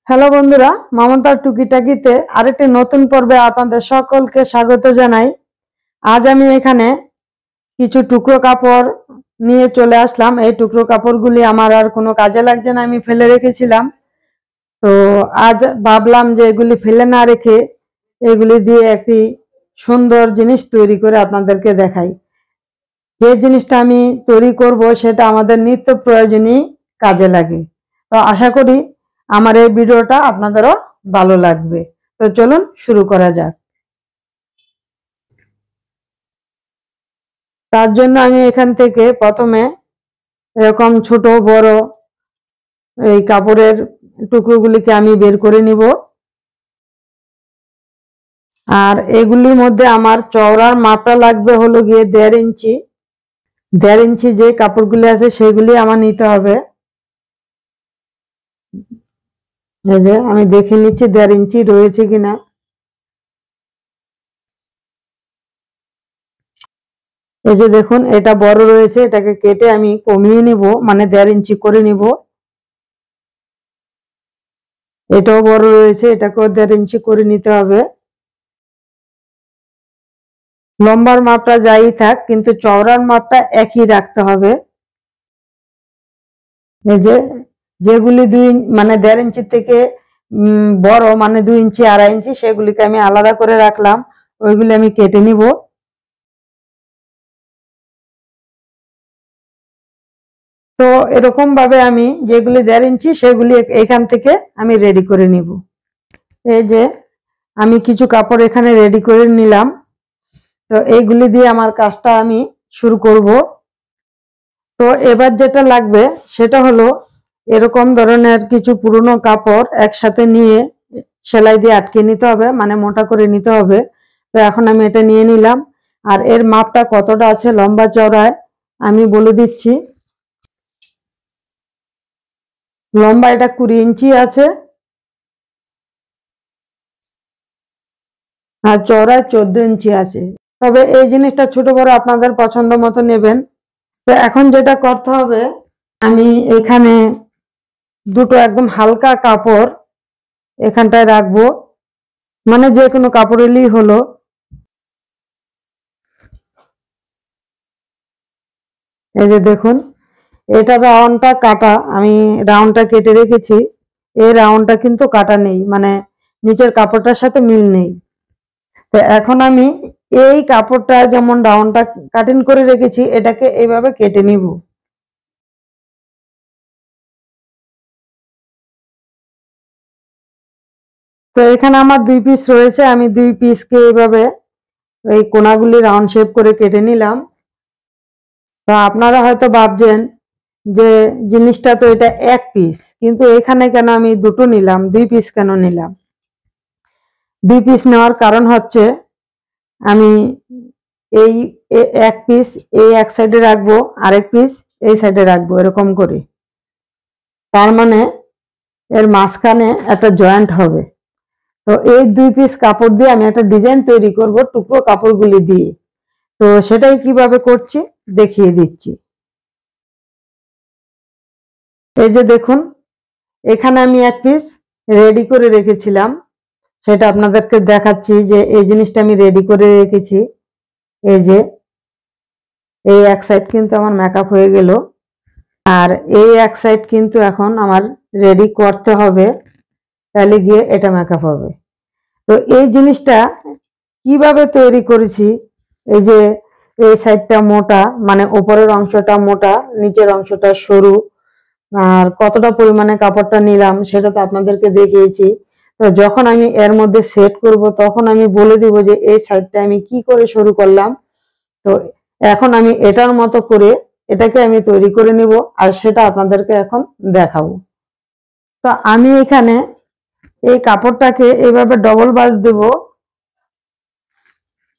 Hello বন্ধুরা, মমতার টুকিটাকিতে আরেকটি নতুন পর্বে আপনাদের সকলকে স্বাগত জানাই। আজ আমি এখানে কিছু টুকরো কাপড় নিয়ে চলে আসলাম। এই টুকরো কাপড়গুলি আমার আর কোনো কাজে লাগছে না, আমি ফেলে রেখেছিলাম। তো আজ ভাবলাম যে এগুলি ফেলে না রেখে এগুলি দিয়ে একটি সুন্দর জিনিস তৈরি করে আপনাদেরকে দেখাই। যে জিনিসটা আমি তৈরি করব সেটা আমাদের নিত্য প্রয়োজনীয় কাজে লাগে। তো আশা করি আমার এই ভিডিওটা আপনাদেরও ভালো লাগবে। তো চলুন শুরু করা যাক। তার জন্য আমি এখান থেকে প্রথমে এরকম ছোট বড় এই কাপড়ের টুকরোগুলিকে আমি বের করে নিব। আর এগুলির মধ্যে আমার চওড়ার মাপটা লাগবে হলো গিয়ে 1.5 ইঞ্চি। 1.5 ইঞ্চি যে কাপড়গুলি আছে সেগুলি আমার নিতে হবে। এই যে আমি দেখে নিচ্ছি 1.5 ইঞ্চি রয়েছে কিনা। এই যে দেখুন, এটা বড় রয়েছে, এটাকে কেটে আমি কমিয়ে নিব, মানে 1.5 ইঞ্চি করে নিব। এটাও বড় রয়েছে, এটাকেও 1.5 ইঞ্চি করে নিতে হবে। লম্বার মাপটা যাই থাক, কিন্তু চওড়ার মাপটা একই রাখতে হবে। এই যে যেগুলি মানে 1.5 ইঞ্চি থেকে বড়, মানে 2 ইঞ্চি 2.5 ইঞ্চি, সেগুলিকে আমি আলাদা করে রাখলাম। ওইগুলি আমি কেটে নিব। তো এরকম ভাবে আমি যেগুলি 1.5 ইঞ্চি সেগুলি এখান থেকে আমি রেডি করে নিব। এই যে আমি কিছু কাপড় এখানে রেডি করে নিলাম। তো এইগুলি দিয়ে আমার কাজটা আমি শুরু করব। তো এবার যেটা লাগবে সেটা হলো এরকম ধরনের কিছু পুরনো কাপড় একসাথে নিয়ে সেলাই দিয়ে আটকে নিতে হবে, মানে মোটা করে নিতে হবে। তো এখন আমি এটা নিয়ে নিলাম। আর এর মাপটা কতটা আছে লম্বা চওড়ায় আমি বলে দিচ্ছি। লম্বা এটা 20 ইঞ্চি আছে, আর চওড়ায় 14 ইঞ্চি আছে। তবে এই জিনিসটা ছোট বড় আপনাদের পছন্দ মতো নেবেন। তো এখন যেটা করতে হবে, আমি এখানে দুটো একদম হালকা কাপড় এখানটায় রাখবো, মানে যে কোনো কাপড় এলেই হলো। এই যে দেখুন, এটা রাউন্ডটা কাটা, আমি রাউন্ডটা কেটে রেখেছি। এই রাউন্ডটা কিন্তু কাটা নেই, মানে নিচের কাপড়টার সাথে মিল নেই। তো এখন আমি এই কাপড়টা যেমন রাউন্ডটা কাটিং করে রেখেছি, এটাকে এইভাবে কেটে নিব। তো এখানে আমার 2 পিস রয়েছে, আমি 2 পিসকে এইভাবে এই কোনাগুলি রাউন্ড শেপ করে কেটে নিলাম। তো আপনারা হয়তো ভাবছেন যে জিনিসটা তো এটা 1 পিস, কিন্তু এখানে কেন আমি দুটো নিলাম, 2 পিস কেন নিলাম? 2 পিস নেওয়ার কারণ হচ্ছে আমি এই 1 পিস এই এক সাইডে রাখবো, আরেক পিস এই সাইডে রাখবো, এরকম করে। তার মানে এর মাঝখানে একটা জয়েন্ট হবে। তো এই 2 পিস কাপড় দিয়ে আমি একটা ডিজাইন তৈরি করব টুকরো কাপড়গুলি দিয়ে। তো সেটাই কিভাবে করছি দেখিয়ে দিচ্ছি। এই যে দেখুন, এখানে আমি 1 পিস রেডি করে রেখেছিলাম, সেটা আপনাদেরকে দেখাচ্ছি যে এই জিনিসটা আমি রেডি করে রেখেছি। এই যে এই এক সাইড কিন্তু আমার মেকআপ হয়ে গেল, আর এই এক সাইড কিন্তু এখন আমার রেডি করতে হবে, তাহলে গিয়ে এটা মেকআপ হবে। তো এই জিনিসটা কিভাবে তৈরি করেছি, এই যে এই সাইডটা মোটা, মানে উপরের অংশটা মোটা, নিচের অংশটা সরু। আর কতটা পরিমাণে কাপড়টা নিলাম সেটা তো আপনাদেরকে দেখিয়েছি। তো যখন আমি এর মধ্যে সেট করব তখন আমি বলে দিব যে এই সাইডটা আমি কি করে শুরু করলাম। তো এখন আমি এটার মতো করে এটাকে আমি তৈরি করে নিব, আর সেটা আপনাদেরকে এখন দেখাবো। তো আমি এখানে এই কাপড়টাকে এইভাবে ডবল ভাঁজ দেব।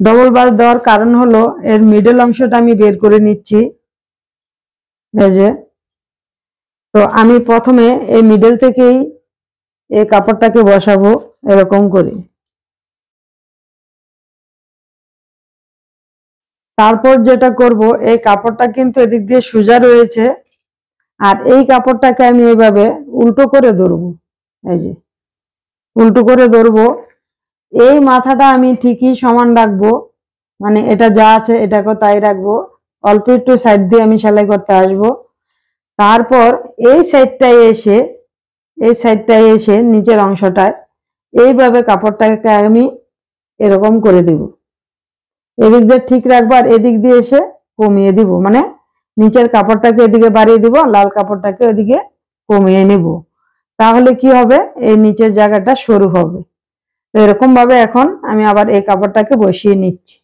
ডবল ভাঁজ দেওয়ার কারণ হলো এর মিডল অংশটা আমি বের করে নিচ্ছি। এই যে, তো আমি প্রথমে এই মিডল থেকেই এই কাপড়টাকে বসাবো এরকম করে। তারপর যেটা করব, এই কাপড়টা কিন্তু এদিক দিয়ে সোজা রয়েছে, আর এই কাপড়টাকে আমি এইভাবে উল্টো করে ধরবো। এই যে উল্টো করে ধরবো। এই মাথাটা আমি ঠিকই সমান রাখবো, মানে এটা যা আছে এটাকেও তাই রাখবো। অল্প একটু সাইড দিয়ে আমি সেলাই করতে আসবো। তারপর এই সাইডটায় এসে নিচের অংশটায় এইভাবে কাপড়টাকে আমি এরকম করে দিব। এদিক দিয়ে ঠিক রাখবো আর এদিক দিয়ে এসে কমিয়ে দিব, মানে নিচের কাপড়টাকে এদিকে বাড়িয়ে দিব, লাল কাপড়টাকে ওদিকে কমিয়ে নেব। তাহলে কি হবে, এই নিচের জায়গাটা সরু হবে। তো এরকম ভাবে এখন আমি আবার এই কাপড়টাকে বসিয়ে নিচ্ছি।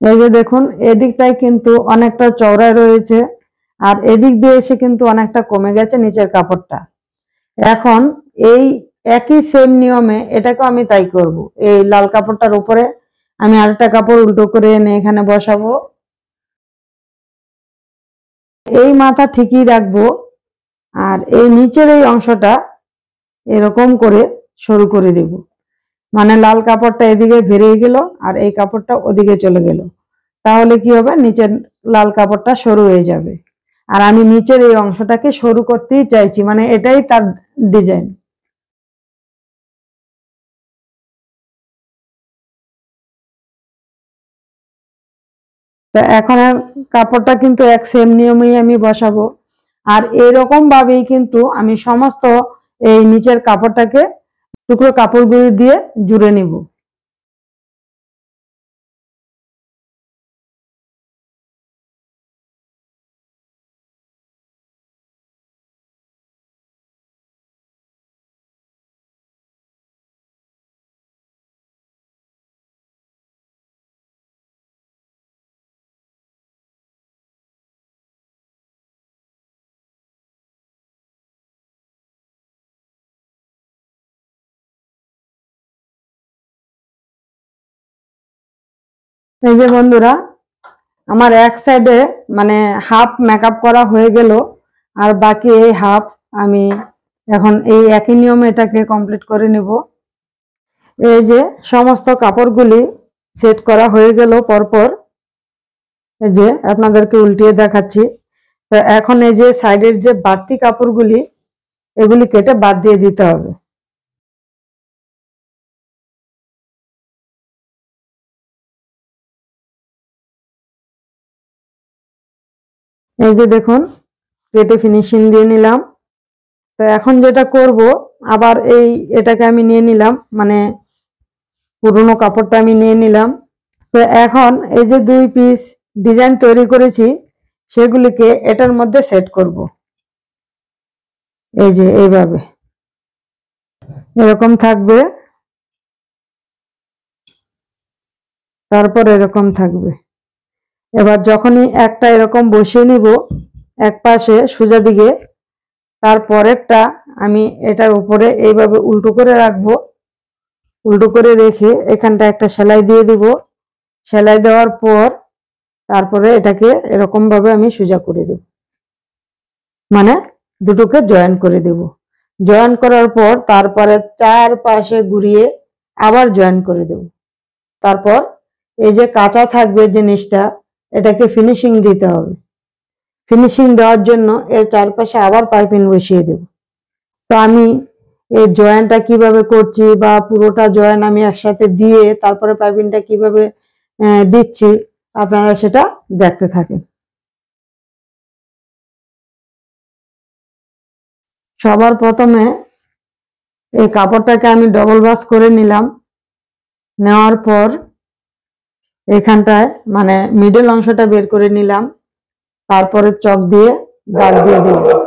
এই যে দেখুন, এদিকটাই কিন্তু অনেকটা চওড়া রয়েছে আর এদিক দিয়ে এসে কিন্তু অনেকটা কমে গেছে নিচের কাপড়টা। এখন এই একই সেম নিয়মে এটাকে আমি তাই করব। এই লাল কাপড়টার উপরে আমি আরেকটা কাপড় উল্টো করে এনে এখানে বসাবো। এই মাথা ঠিকই রাখবো আর এই নিচের এই অংশটা এরকম করে সরু করে দেব, মানে লাল কাপড়টা এদিকে বেরিয়ে গেল আর এই কাপড়টা ওদিকে চলে গেল। তাহলে কি হবে, নিচের লাল কাপড়টা সরু হয়ে যাবে। আর আমি নিচের এই অংশটাকে সরু করতেই চাইছি, মানে এটাই তার ডিজাইন। তা এখন কাপড়টা কিন্তু এক সেম নিয়মেই আমি বসাবো। আর এরকম ভাবেই কিন্তু আমি সমস্ত এই নিচের কাপড়টাকে টুকরো কাপড়গুলো দিয়ে জুড়ে নিব। এই যে বন্ধুরা, আমার এক সাইডে মানে হাফ মেকআপ করা হয়ে গেল আর বাকি এই হাফ আমি এখন এই একই নিয়মে এটাকে কমপ্লিট করে নেব। এই যে সমস্ত কাপড়গুলি সেট করা হয়ে গেল পরপর, এই যে আপনাদেরকে উল্টিয়ে দেখাচ্ছি। তো এখন এই যে সাইডের যে বাড়তি কাপড়গুলি এগুলি কেটে বাদ দিয়ে দিতে হবে। এই যে দেখুন, কেটে ফিনিশিং দিয়ে নিলাম। তো এখন যেটা করব, আবার এটাকে আমি নিয়ে নিলাম, মানে পুরোনো কাপড়টা আমি নিয়ে নিলাম। তো এখন এই যে 2 পিস ডিজাইন তৈরি করেছি সেগুলিকে এটার মধ্যে সেট করব। এই যে এইভাবে এরকম থাকবে, তারপর এরকম থাকবে। এবার যখনই একটা এরকম বসিয়ে নিব এক পাশে সোজা দিকে, তারপরেরটা আমি এটার উপরে এইভাবে উল্টো করে রাখবো। উল্টো করে রেখে এখানটা একটা সেলাই দিয়ে দিব। সেলাই দেওয়ার পর তারপরে এটাকে এরকম ভাবে আমি সোজা করে দেব, মানে দুটোকে জয়েন করে দেব। জয়েন করার পর তারপরে চারপাশে ঘুরিয়ে আবার জয়েন করে দেব। তারপর এই যে কাঁচা থাকবে জিনিসটা, এটাকে ফিনিশিং দিতে হবে। ফিনিশিং দেওয়ার জন্য এর চারপাশে আবার পাইপিং বসিয়ে দেব। তো আমি এই জয়েন্টটা কিভাবে করছি বা পুরোটা জয়েন আমি একসাথে দিয়ে তারপরে পাইপিংটা কিভাবে দিচ্ছি আপনারা সেটা দেখতে থাকেন। সবার প্রথমে এই কাপড়টাকে আমি ডবল ভাঁজ করে নিলাম। নেওয়ার পর এখানটায় মানে মিডল অংশটা বের করে নিলাম, তারপরে চক দিয়ে দাগ দিয়ে দিলাম।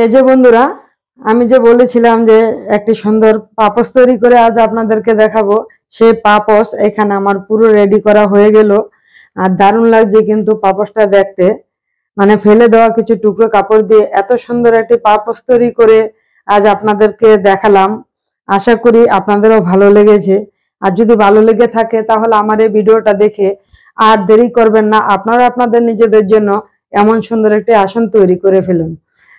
এই যে বন্ধুরা, আমি যে বলেছিলাম যে একটি সুন্দর পাপোশ তৈরি করে আজ আপনাদেরকে দেখাবো, সেই পাপোশ এখানে আমার পুরো রেডি করা হয়ে গেল। আর দারুণ লাগছে কিন্তু পাপোশটা দেখতে, মানে ফেলে দেওয়া কিছু টুকরো কাপড় দিয়ে এত সুন্দর একটি পাপোশ তৈরি করে আজ আপনাদেরকে দেখালাম। আশা করি আপনাদেরও ভালো লেগেছে। আর যদি ভালো লেগে থাকে তাহলে আমার এই ভিডিওটা দেখে আর দেরি করবেন না, আপনারা আপনাদের নিজেদের জন্য এমন সুন্দর একটি আসন তৈরি করে ফেলুন।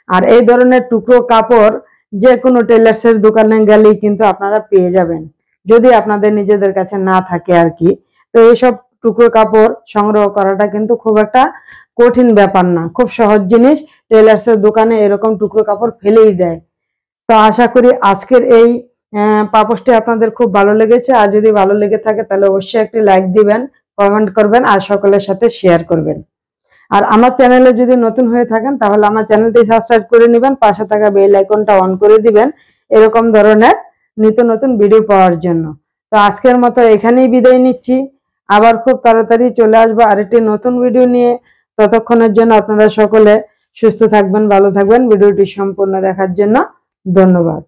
আর এই ধরনের টুকরো কাপড় যে কোনো টেলার্সের দোকানে গেলেই কিন্তু আপনারা পেয়ে যাবেন, যদি আপনাদের নিজেদের কাছে না থাকে আর কি। তো এইসব টুকরো কাপড় সংগ্রহ করাটা কিন্তু খুব একটা কঠিন ব্যাপার না, খুব সহজ জিনিস। টেলার্সের দোকানে এরকম টুকরো কাপড় ফেলেই দেয়। তো আশা করি আজকের এই পাপোশটি আপনাদের খুব ভালো লেগেছে। আর যদি ভালো লেগে থাকে তাহলে অবশ্যই একটি লাইক দিবেন, কমেন্ট করবেন আর সকলের সাথে শেয়ার করবেন। আর আমার চ্যানেলে যদি নতুন হয়ে থাকেন তাহলে আমার চ্যানেলটি সাবস্ক্রাইব করে নেবেন, পাশে থাকা বেল আইকনটা অন করে দিবেন এরকম ধরনের নিত্য নতুন ভিডিও পাওয়ার জন্য। তো আজকের মতো এখানেই বিদায় নিচ্ছি, আবার খুব তাড়াতাড়ি চলে আসবো আরেকটি নতুন ভিডিও নিয়ে। ততক্ষণের জন্য আপনারা সকলে সুস্থ থাকবেন, ভালো থাকবেন। ভিডিওটি সম্পূর্ণ দেখার জন্য ধন্যবাদ।